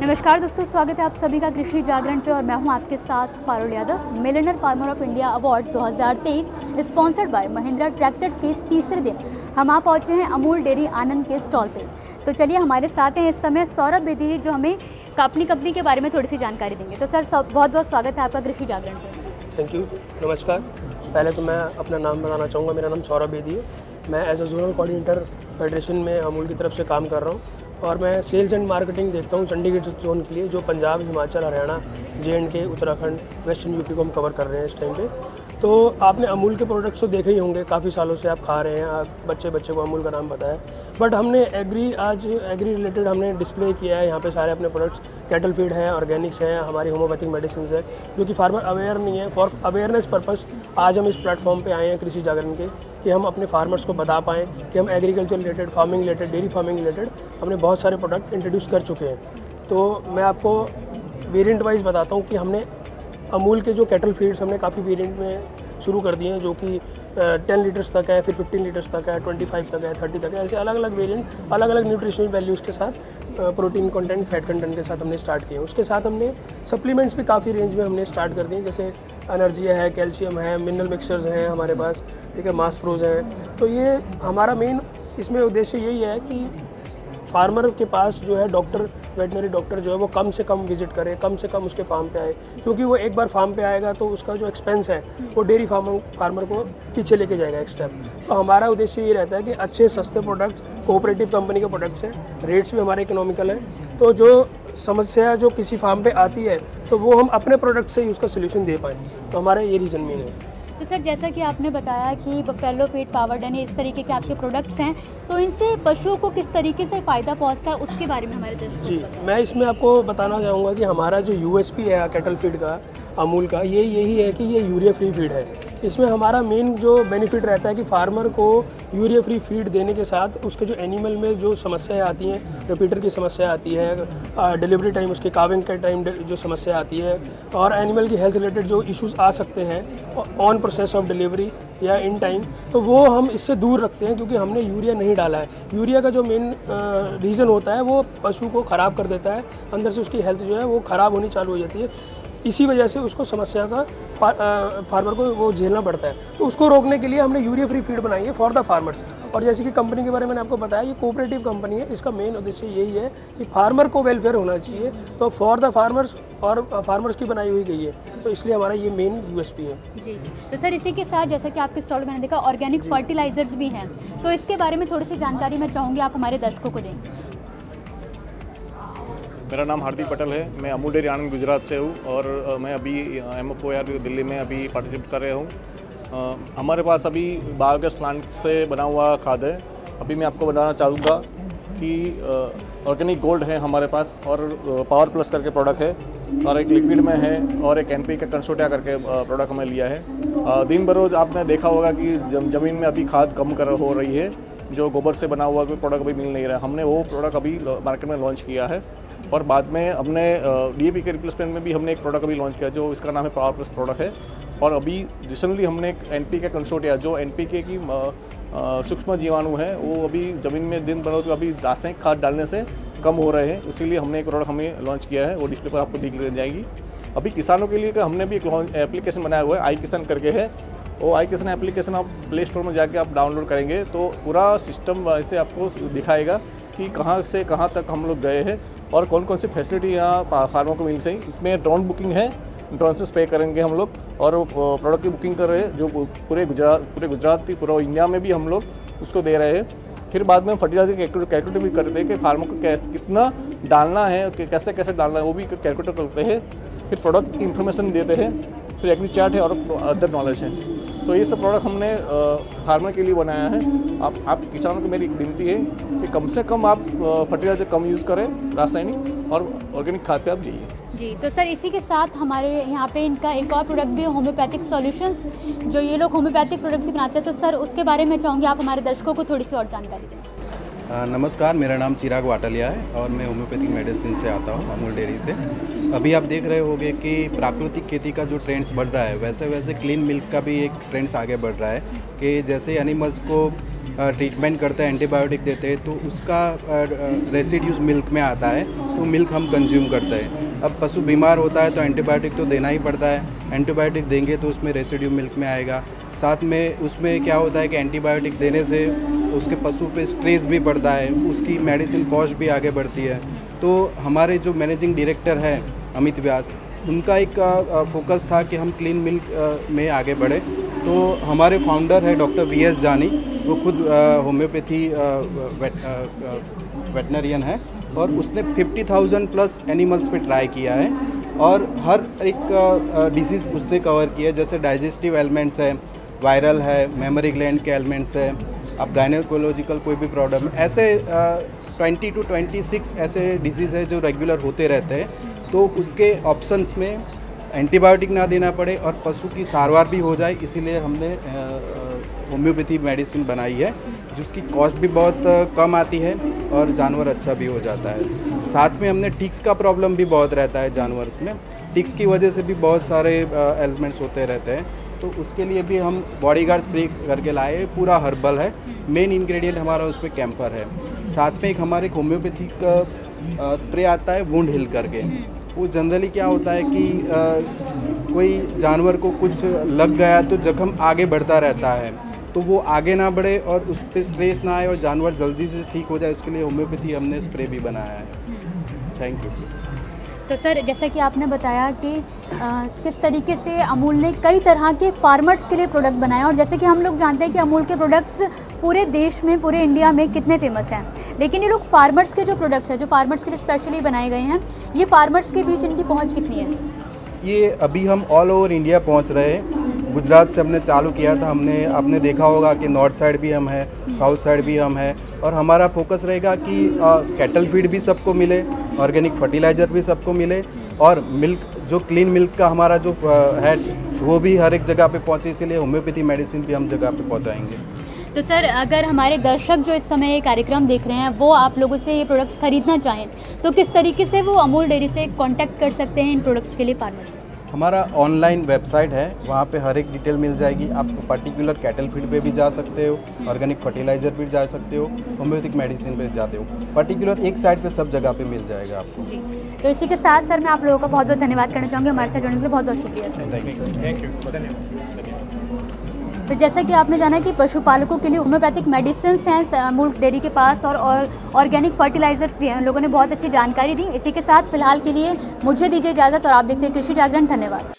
नमस्कार दोस्तों, स्वागत है आप सभी का कृषि जागरण पे और मैं हूं आपके साथ Parul Yadav. Millionaire farmer of India awards 2023 sponsored by Mahindra tractors के तीसरे दिन हम आप पहुंचे हैं अमूल डेयरी आनंद के स्टॉल पे। तो चलिए हमारे साथ हैं इस समय सौरभ बेदी जो हमें अपनी कंपनी के बारे में थोड़ी सी जानकारी देंगे। तो सर बहुत बहुत स्वागत है आपका कृषि जागरण पे। थैंक यू, नमस्कार। पहले तो मैं अपना नाम बताना चाहूँगा। मेरा नाम सौरभ बेदी है। मैं as a zonal coordinator federation में अमूल की तरफ से काम कर रहा हूँ और मैं सेल्स एंड मार्केटिंग देखता हूँ चंडीगढ़ जोन के लिए, जो Punjab, Himachal, Haryana, JNK, Uttarakhand, western UP को हम कवर कर रहे हैं इस टाइम पे। तो आपने अमूल के प्रोडक्ट्स तो देखे ही होंगे, काफ़ी सालों से आप खा रहे हैं, आप बच्चे को अमूल का नाम पता है। बट हमने एग्री रिलेटेड हमने डिस्प्ले किया है यहाँ पे सारे अपने प्रोडक्ट्स। कैटल फीड है, ऑर्गेनिक्स है, हमारी होम्योपैथिक मेडिसिन है, जो कि फार्मर अवेयर नहीं है। फॉर अवेयरनेस पर्पस आज हम इस प्लेटफॉर्म पे आए हैं कृषि जागरण के, कि हम अपने फार्मर्स को बता पाएँ कि हम agriculture related, farming related, dairy farming related हमने बहुत सारे प्रोडक्ट इंट्रोड्यूस कर चुके हैं। तो मैं आपको वेरिएंट वाइज बताता हूँ कि हमने अमूल के जो कैटल फीड्स हमने काफ़ी वेरिएंट में शुरू कर दिए हैं, जो कि 10 लीटर्स तक है, फिर 15 लीटर्स तक है, 25 तक है, 30 तक है। ऐसे अलग अलग वेरिएंट अलग अलग न्यूट्रिशनल वैल्यूज़ के साथ, प्रोटीन कंटेंट, फैट कंटेंट के साथ हमने स्टार्ट किए हैं। उसके साथ हमने सप्लीमेंट्स भी काफ़ी रेंज में हमने स्टार्ट कर दिए, जैसे एनर्जी है, कैल्शियम है, मिनरल मिक्सचर्स हैं हमारे पास, ठीक है, मास प्रोज हैं। तो ये हमारा मेन इसमें उद्देश्य यही है कि फार्मर के पास जो है डॉक्टर, वेटनरी डॉक्टर जो है वो कम से कम विजिट करे, कम से कम उसके फार्म पे आए, क्योंकि वो एक बार फार्म पे आएगा तो उसका जो एक्सपेंस है वो डेयरी फार्मर को पीछे लेके जाएगा एक स्टेप। तो हमारा उद्देश्य ये रहता है कि अच्छे सस्ते प्रोडक्ट्स, कोऑपरेटिव कंपनी के प्रोडक्ट्स हैं, रेट्स भी हमारे इकोनॉमिकल हैं। तो जो समस्या जो किसी फार्म पे आती है तो वो हम अपने प्रोडक्ट से ही उसका सोल्यूशन दे पाएँ। तो हमारा ये रीज़न मेन है। तो सर जैसा कि आपने बताया कि बफेलो फीड, पावरडन, इस तरीके के आपके प्रोडक्ट्स हैं, तो इनसे पशुओं को किस तरीके से फ़ायदा पहुंचता है उसके बारे में हमारे दर्शकों जी, मैं इसमें आपको बताना चाहूँगा कि हमारा जो USP है कैटल फीड का, अमूल का, यही है कि ये यूरिया फ्री फीड है। इसमें हमारा मेन जो बेनिफिट रहता है कि फार्मर को यूरिया फ्री फीड देने के साथ उसके जो एनिमल में जो समस्याएं आती हैं, रिपीटर की समस्या आती है, डिलीवरी टाइम, उसके काविंग के टाइम जो समस्या आती है, और एनिमल की हेल्थ रिलेटेड जो इश्यूज आ सकते हैं ऑन प्रोसेस ऑफ डिलीवरी या इन टाइम, तो वो हम इससे दूर रखते हैं, क्योंकि हमने यूरिया नहीं डाला है। यूरिया का जो मेन रीज़न होता है वो पशु को ख़राब कर देता है, अंदर से उसकी हेल्थ जो है वो ख़राब होनी चालू हो जाती है। इसी वजह से उसको समस्या का फार्मर को वो झेलना पड़ता है। तो उसको रोकने के लिए हमने यूरिया फ्री फीड बनाई है फॉर द फार्मर्स। और जैसे कि कंपनी के बारे में मैंने आपको बताया, ये कोऑपरेटिव कंपनी है। इसका मेन उद्देश्य यही है कि फार्मर को वेलफेयर होना चाहिए, तो फॉर द फार्मर्स और फार्मर्स की बनाई हुई गई है। तो इसलिए हमारा ये मेन USP है जी। तो सर इसी के साथ जैसा कि आपके स्टॉल में मैंने देखा ऑर्गेनिक फर्टिलाइजर्स भी हैं, तो इसके बारे में थोड़ी सी जानकारी मैं चाहूँगी आप हमारे दर्शकों को दें। मेरा नाम हार्दिक पटेल है। मैं अमूल डेयरी आनंद गुजरात से हूँ और मैं अभी MFOR दिल्ली में अभी पार्टिसिपेट कर रहा हूँ। हमारे पास अभी बायोगैस प्लांट से बना हुआ खाद है। अभी मैं आपको बताना चाहूँगा कि ऑर्गेनिक गोल्ड है हमारे पास, और पावर प्लस करके प्रोडक्ट है, और एक लिक्विड में है, और एक NPK कंसोर्टिया करके प्रोडक्ट हमें लिया है। दिन बरोज आपने देखा होगा कि ज़मीन में अभी खाद कम हो रही है, जो गोबर से बना हुआ कोई प्रोडक्ट अभी मिल नहीं रहा है। हमने वो प्रोडक्ट अभी मार्केट में लॉन्च किया है, और बाद में हमने DAP के रिप्लेसमेंट में भी हमने एक प्रोडक्ट अभी लॉन्च किया, जो इसका नाम है पावर प्लस प्रोडक्ट है। और अभी रिसेंटली हमने एक NPK कंसोर्टिया, जो NPK की सूक्ष्म जीवाणु है, वो अभी ज़मीन में दिन भर तो अभी रासायनिक खाद डालने से कम हो रहे हैं, इसीलिए हमने एक प्रोडक्ट हमें लॉन्च किया है। वो डिस्प्ले पर आपको दिख जाएगी। अभी किसानों के लिए हमने भी एक एप्लीकेशन बनाया हुआ है, आई किसान करके है। वो आई किसान एप्लीकेशन आप प्ले स्टोर में जाके आप डाउनलोड करेंगे तो पूरा सिस्टम ऐसे आपको दिखाएगा कि कहाँ से कहाँ तक हम लोग गए हैं और कौन कौन सी फैसिलिटी यहाँ फार्मर को मिल सही। इसमें ड्रोन बुकिंग है, ड्रोन से स्प्रे करेंगे हम लोग, और प्रोडक्ट की बुकिंग कर रहे हैं, जो पूरे गुजरात पूरा इंडिया में भी हम लोग उसको दे रहे हैं। फिर बाद में फर्टिलाइजर की कैलकुलेटर भी करते हैं कि फार्मर को कितना डालना है, कैसे कैसे डालना है, वो भी कैलकुलेटर करते हैं। फिर प्रोडक्ट की इन्फॉर्मेशन देते हैं, फिर एग्री चार्ट है और अदर नॉलेज है। तो ये सब प्रोडक्ट हमने फार्मर के लिए बनाया है। आप किसानों को मेरी एक विनती है कि कम से कम आप फर्टिलाइजर कम यूज़ करें, रासायनिक, और ऑर्गेनिक खाद पे आप जाइए। जी, तो सर इसी के साथ हमारे यहाँ पे इनका एक और प्रोडक्ट भी है, होम्योपैथिक सॉल्यूशंस, जो ये लोग होम्योपैथिक प्रोडक्ट्स ही बनाते हैं। तो सर उसके बारे में चाहूँगी आप हमारे दर्शकों को थोड़ी सी और जानकारी दें। नमस्कार, मेरा नाम चिराग वाटलिया है और मैं होम्योपैथिक मेडिसिन से आता हूँ, अमूल डेयरी से। अभी आप देख रहे होंगे कि प्राकृतिक खेती का जो ट्रेंड्स बढ़ रहा है, वैसे वैसे क्लीन मिल्क का भी एक ट्रेंड्स आगे बढ़ रहा है, कि जैसे एनिमल्स को ट्रीटमेंट करते हैं, एंटीबायोटिक देते हैं, तो उसका रेसिड्यूज मिल्क में आता है, तो मिल्क हम कंज्यूम करते हैं। अब पशु बीमार होता है तो एंटीबायोटिक तो देना ही पड़ता है, एंटीबायोटिक देंगे तो उसमें रेसिड्यू मिल्क में आएगा। साथ में उसमें क्या होता है कि एंटीबायोटिक देने से उसके पशु पे स्ट्रेस भी पड़ता है, उसकी मेडिसिन कॉस्ट भी आगे बढ़ती है। तो हमारे जो मैनेजिंग डायरेक्टर हैं अमित व्यास, उनका एक फोकस था कि हम क्लीन मिल्क में आगे बढ़े। तो हमारे फाउंडर है डॉक्टर VS जानी, वो खुद होम्योपैथी वेटनरियन है और उसने 50,000 प्लस एनिमल्स पे ट्राई किया है और हर एक डिसीज़ उसने कवर किया है, जैसे डाइजेस्टिव एलिमेंट्स है, वायरल है, मेमोरी ग्लैंड के एलिमेंट्स है, अब गायनेकोलॉजिकल कोई भी प्रॉब्लम, ऐसे 20 to 26 ऐसे डिसीज़ है जो रेगुलर होते रहते हैं। तो उसके ऑप्शंस में एंटीबायोटिक ना देना पड़े और पशु की सारवार भी हो जाए, इसीलिए हमने होम्योपैथी मेडिसिन बनाई है, जिसकी कॉस्ट भी बहुत कम आती है और जानवर अच्छा भी हो जाता है। साथ में हमने टिक्स का प्रॉब्लम भी बहुत रहता है जानवर में, टिक्स की वजह से भी बहुत सारे एलिमेंट्स होते रहते हैं, तो उसके लिए भी हम बॉडीगार्ड स्प्रे करके लाए, पूरा हर्बल है, मेन इंग्रेडिएंट हमारा उस पर कैम्फर है। साथ में एक हमारे होम्योपैथिक का स्प्रे आता है वुंड हिल करके, वो जनरली क्या होता है कि कोई जानवर को कुछ लग गया तो जख्म आगे बढ़ता रहता है, तो वो आगे ना बढ़े और उस पर स्ट्रेस ना आए और जानवर जल्दी से ठीक हो जाए, उसके लिए होम्योपैथी हमने स्प्रे भी बनाया है। Thank you. तो सर, जैसा कि आपने बताया कि किस तरीके से अमूल ने कई तरह के फार्मर्स के लिए प्रोडक्ट बनाए, और जैसे कि हम लोग जानते हैं कि अमूल के प्रोडक्ट्स पूरे देश में, पूरे इंडिया में कितने फेमस हैं, लेकिन ये लोग फार्मर्स के जो प्रोडक्ट्स हैं, जो फार्मर्स के लिए स्पेशली बनाए गए हैं, ये फार्मर्स के बीच इनकी पहुँच कितनी है? ये अभी हम ऑल ओवर इंडिया पहुंच रहे हैं। गुजरात से हमने चालू किया था, आपने देखा होगा कि नॉर्थ साइड भी हम हैं, साउथ साइड भी हम हैं, और हमारा फोकस रहेगा कि कैटल फीड भी सबको मिले, ऑर्गेनिक फर्टिलाइज़र भी सबको मिले, और मिल्क जो क्लीन मिल्क का हमारा जो है वो भी हर एक जगह पे पहुँचे, इसीलिए होम्योपैथी मेडिसिन भी हम जगह पे पहुँचाएंगे। तो सर, अगर हमारे दर्शक जो इस समय ये कार्यक्रम देख रहे हैं वो आप लोगों से ये प्रोडक्ट्स खरीदना चाहें तो किस तरीके से वो अमूल डेयरी से कांटेक्ट कर सकते हैं इन प्रोडक्ट्स के लिए फार्मर्स? हमारा ऑनलाइन वेबसाइट है, वहाँ पे हर एक डिटेल मिल जाएगी। आप पर्टिकुलर कैटल फीड पे भी जा सकते हो, ऑर्गेनिक फर्टिलाइज़र भी जा सकते हो, होम्योपैथिक मेडिसिन पे जाते हो, पर्टिकुलर एक साइट पे सब जगह पे मिल जाएगा आपको जी। तो इसी के साथ सर मैं आप लोगों का बहुत बहुत धन्यवाद करना चाहूँगी, हमारे साथ जुड़ने के लिए बहुत बहुत शुक्रिया सर। थैंक यू, धन्यवाद। तो जैसा कि आपने जाना कि पशुपालकों के लिए होम्योपैथिक मेडिसिन हैं अमूल डेयरी के पास, और ऑर्गेनिक फर्टिलाइजर्स भी हैं, उन लोगों ने बहुत अच्छी जानकारी दी। इसी के साथ फिलहाल के लिए मुझे दीजिए इजाज़त और आप देखते हैं कृषि जागरण। धन्यवाद।